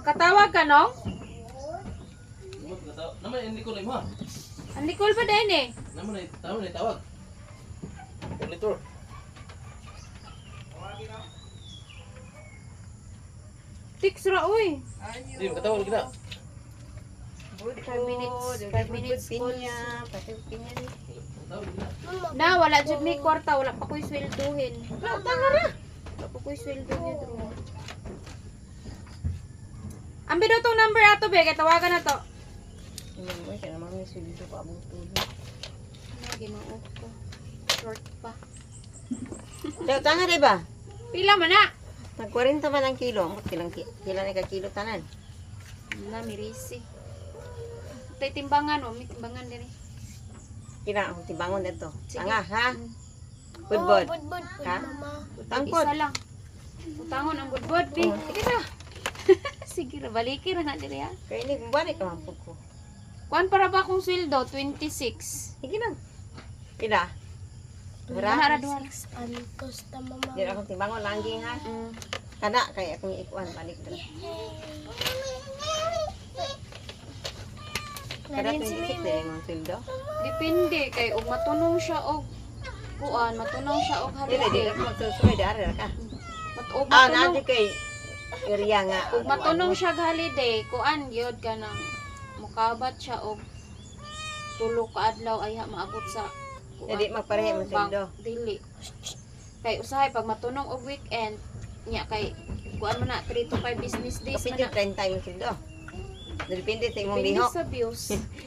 Makatawag ka, no? Naman hindi ko na mo. Ang Nicole pa din eh. Naman na tawag. Monitor. Tix ra, uy. Hindi makatawag kita. 5 minutes call. Pinya, pati pinya ni. Makatawag kita. Na, wala dyan may kwarta. Wala pa ko'y swelduhin. Wala tanga na. Wala pa ko'y swelduhin. Ambi daw tong number ato, be. Kaya tawagan na to. Hindi mo siya naman may sulido pa abong tulo. Ginaot ko. Short pa. Daw tanga di ba? Pila man na. Tag 40 man ang kilo. Kilang na ka kilo tanan. Na, mirisi. Tay timbangan, o. May timbangan din eh. Kina ang tibangon dito. Sige. Tanga ha. Budbud. Budbud. Ha? Tangkod. Isa lang. Utangon ang budbud, be. Oh. Sige na. Sige na, balikin na diri ha. Kaya hindi kung balik ka mampug ko. Kuan para ba akong sweldo? 26. Sige lang. Kina. Hara duha. Antos ta mama. Di akong tibangon langging ha. Kana kaya akong ikuan balik dala. Kada 26 na yung mga sweldo. Depende kay og matunong siya og kuan, matunong siya og Dili, di holiday. ako magsusuway dari ka. Og Ah, matunong, nadi kay area nga. og matunong siya og holiday, kuan gyud ka nang mukabat siya og tulo ka adlaw ay maabot sa Jadi magpareha mo sweldo. Dili. Kay usahay pag matunong og weekend nya kay kuan man na 3 to 5 business days man Kapit na. 30 yung sweldo. Depende sa imong Depende lihok. sa views.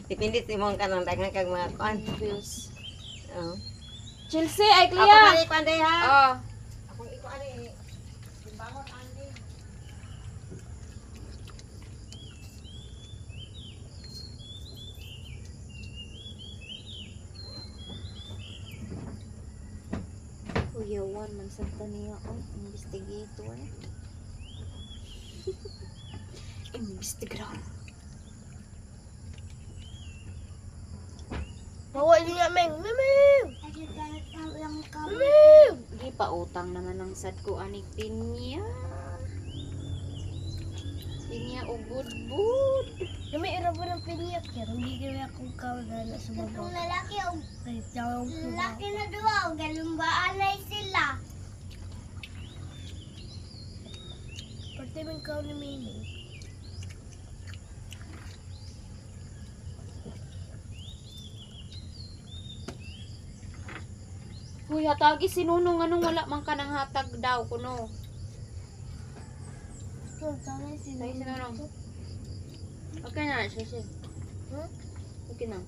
Depende sa imong kanang daghang kag mga kuan. Views. Oo. Chelsea, ay Ako Clea. balik panday ha. Oh. Ako iko ani. Timbangon ani. Kuyawan man sa taniya oh, investigator. Investigator. Bawa niya meng. Meng. Di pa utang naman ng sad ko aning pinya. Pinya o budbud. Kami irabo ng pinyak yan. Hindi kami akong kawala sa baba. Itong lalaki o Ay, tawag ko ba? lalaki na duwa o galumbaan sila. Pati man kaw ni Mimi. Huy, hatagi si Nunong anong wala man ka nang hatag daw kuno. Kung tawag si Tay si Nunong. Okay na, sige. Hmm? Okay na.